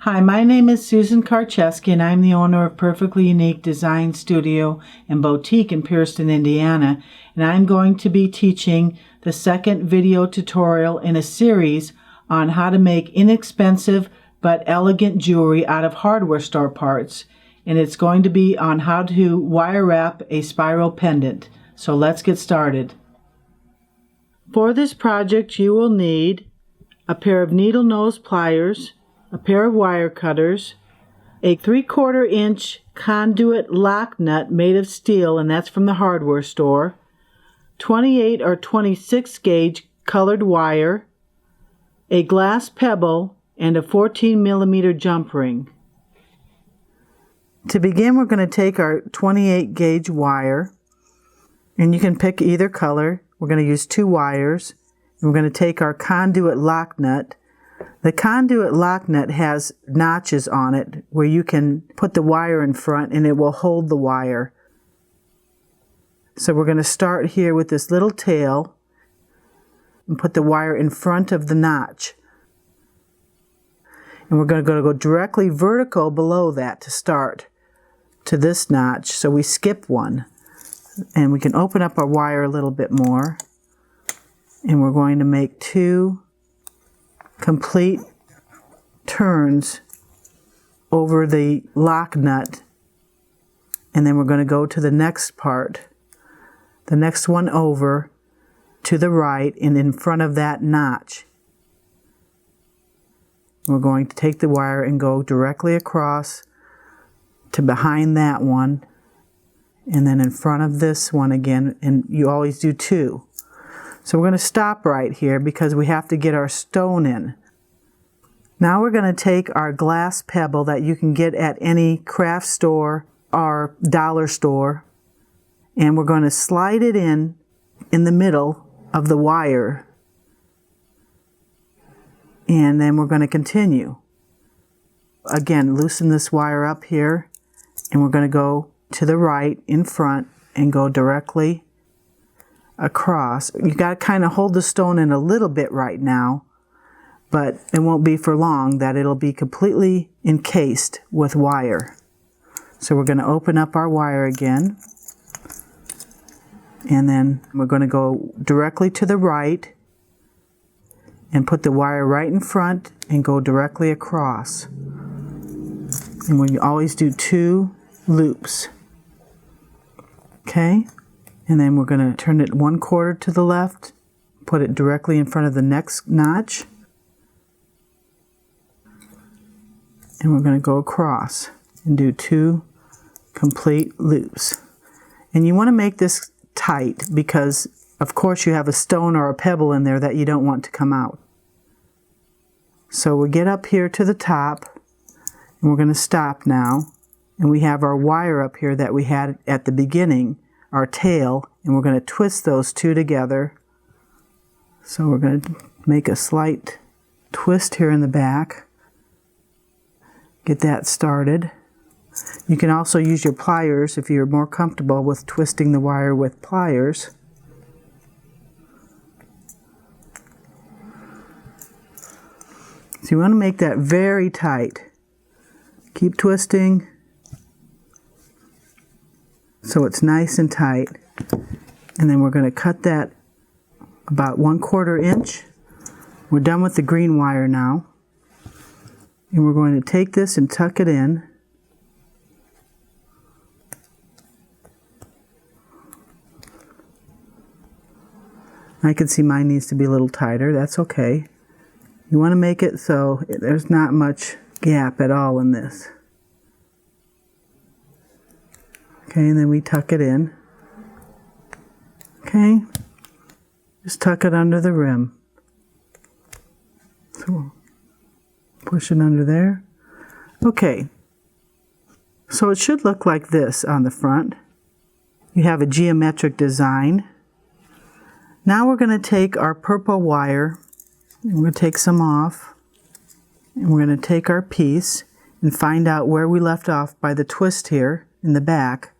Hi, my name is Susan Karczewski and I'm the owner of Perfectly Unique Design Studio and Boutique in Pierceton, Indiana, and I'm going to be teaching the second video tutorial in a series on how to make inexpensive but elegant jewelry out of hardware store parts, and it's going to be on how to wire wrap a spiral pendant. So let's get started. For this project you will need a pair of needle nose pliers, a pair of wire cutters, a 3/4 inch conduit lock nut made of steel, and that's from the hardware store, 28 or 26 gauge colored wire, a glass pebble, and a 14mm jump ring. To begin, we're going to take our 28 gauge wire, and you can pick either color. We're going to use 2 wires, and we're going to take our conduit lock nut. The conduit lock nut has notches on it where you can put the wire in front and it will hold the wire. So we're going to start here with this little tail and put the wire in front of the notch. And we're going to go directly vertical below that to start to this notch. So we skip one. And we can open up our wire a little bit more. And we're going to make 2 complete turns over the lock nut, and then we're going to go to the next part, the next one over to the right and in front of that notch. We're going to take the wire and go directly across to behind that one, and then in front of this one again, and you always do 2. So we're going to stop right here because we have to get our stone in. Now we're going to take our glass pebble that you can get at any craft store or dollar store, and we're going to slide it in the middle of the wire. And then we're going to continue. Again, loosen this wire up here, and we're going to go to the right in front and go directly across. You got to kind of hold the stone in a little bit right now, but it won't be for long that it'll be completely encased with wire. So we're going to open up our wire again, and then we're going to go directly to the right and put the wire right in front and go directly across. And we always do 2 loops. Okay? And then we're going to turn it 1/4 to the left, put it directly in front of the next notch, and we're going to go across and do 2 complete loops. And you want to make this tight because, of course, you have a stone or a pebble in there that you don't want to come out. So we get up here to the top, and we're going to stop now, and we have our wire up here that we had at the beginning, our tail, and we're going to twist those 2 together. So we're going to make a slight twist here in the back. Get that started. You can also use your pliers if you're more comfortable with twisting the wire with pliers. So you want to make that very tight. Keep twisting so it's nice and tight, and then we're going to cut that about 1/4 inch. We're done with the green wire now, and we're going to take this and tuck it in. I can see mine needs to be a little tighter. That's okay. You want to make it so there's not much gap at all in this. Okay, and then we tuck it in. Okay, just tuck it under the rim. So we'll push it under there. Okay, so it should look like this on the front. You have a geometric design. Now we're going to take our purple wire, and we're going to take some off, and we're going to take our piece and find out where we left off by the twist here in the back.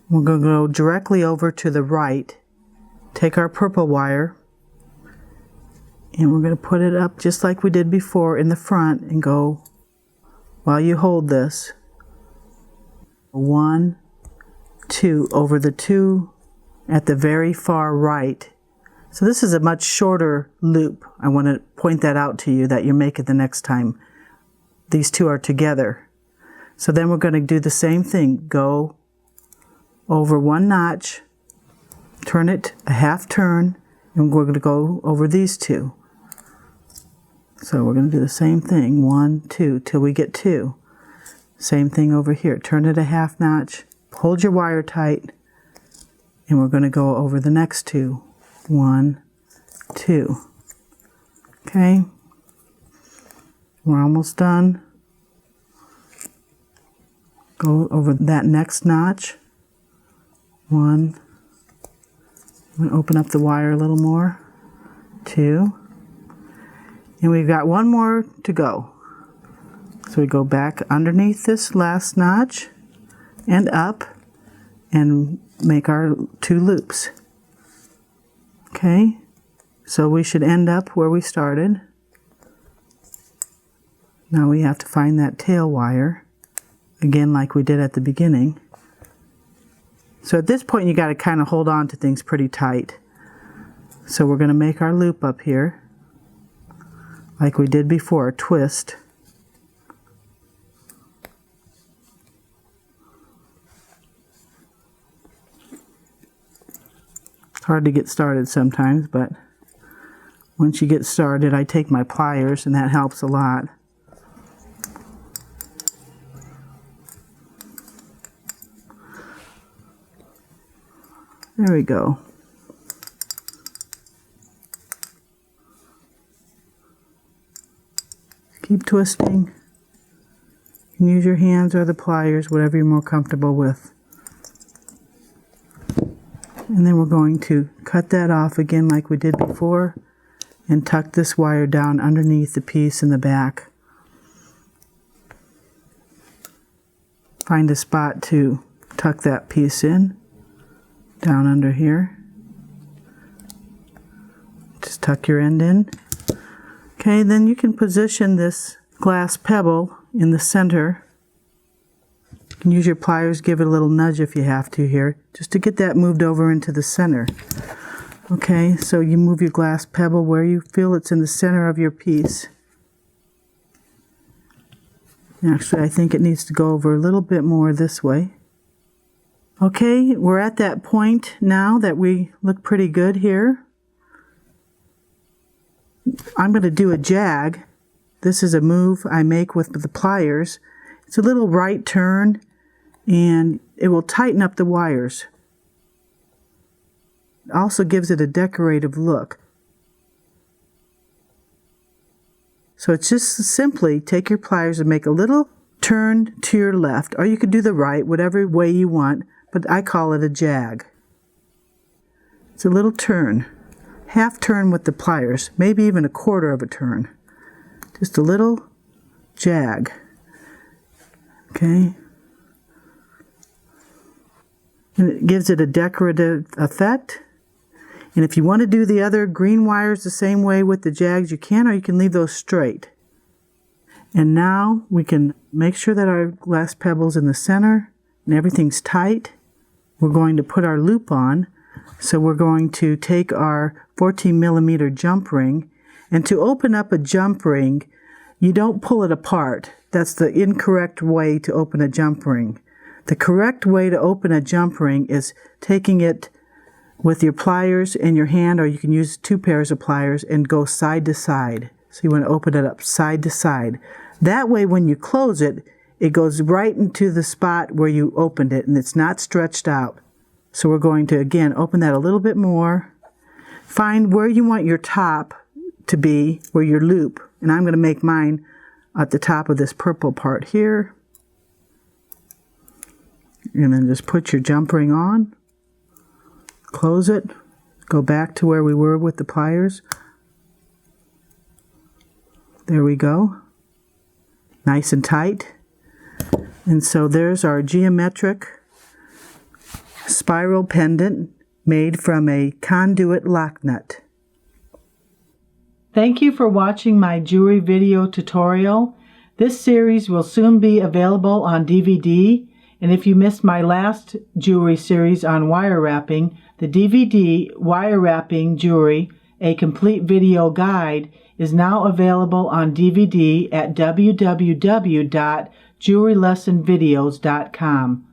We're going to go directly over to the right, take our purple wire, and we're going to put it up just like we did before in the front and go while you hold this. 1, 2, over the 2 at the very far right. So this is a much shorter loop. I want to point that out to you that you make it the next time these two are together. So then we're going to do the same thing. Go over 1 notch, turn it a half turn, and we're going to go over these 2. So we're going to do the same thing, 1, 2, till we get 2. Same thing over here. Turn it a half notch, hold your wire tight, and we're going to go over the next 2. 1, 2. Okay. We're almost done. Go over that next notch. 1. I'm going to open up the wire a little more. 2. And we've got 1 more to go. So we go back underneath this last notch and up and make our 2 loops. Okay, so we should end up where we started. Now we have to find that tail wire, again like we did at the beginning. So at this point you got to kind of hold on to things pretty tight. So we're going to make our loop up here, like we did before, a twist. Hard to get started sometimes, but once you get started, I take my pliers and that helps a lot. There we go. Keep twisting. You can use your hands or the pliers, whatever you're more comfortable with. And then we're going to cut that off again like we did before and tuck this wire down underneath the piece in the back. Find a spot to tuck that piece in, down under here. Just tuck your end in. Okay, then you can position this glass pebble in the center. You can use your pliers, give it a little nudge if you have to here, just to get that moved over into the center. Okay, so you move your glass pebble where you feel it's in the center of your piece. Actually, I think it needs to go over a little bit more this way. Okay, we're at that point now that we look pretty good here. I'm going to do a jag. This is a move I make with the pliers. It's a little right turn, and it will tighten up the wires. It also gives it a decorative look. So it's just simply take your pliers and make a little turn to your left, or you could do the right, whatever way you want, but I call it a jag. It's a little turn, half turn with the pliers, maybe even a quarter of a turn. Just a little jag. Okay. And it gives it a decorative effect. And if you want to do the other green wires the same way with the jags, you can, or you can leave those straight. And now we can make sure that our glass pebble's in the center and everything's tight. We're going to put our loop on. So we're going to take our 14 millimeter jump ring, and to open up a jump ring, you don't pull it apart. That's the incorrect way to open a jump ring. The correct way to open a jump ring is taking it with your pliers in your hand, or you can use 2 pairs of pliers and go side to side. So you want to open it up side to side. That way when you close it, it goes right into the spot where you opened it and it's not stretched out. So we're going to, again, open that a little bit more. Find where you want your top to be, where your loop. And I'm going to make mine at the top of this purple part here. And then just put your jump ring on. Close it. Go back to where we were with the pliers. There we go. Nice and tight. And so there's our geometric spiral pendant made from a conduit locknut. Thank you for watching my jewelry video tutorial. This series will soon be available on DVD, and if you missed my last jewelry series on wire wrapping, the DVD Wire Wrapping Jewelry, a complete video guide, is now available on DVD at www.JewelryLessonVideos.com.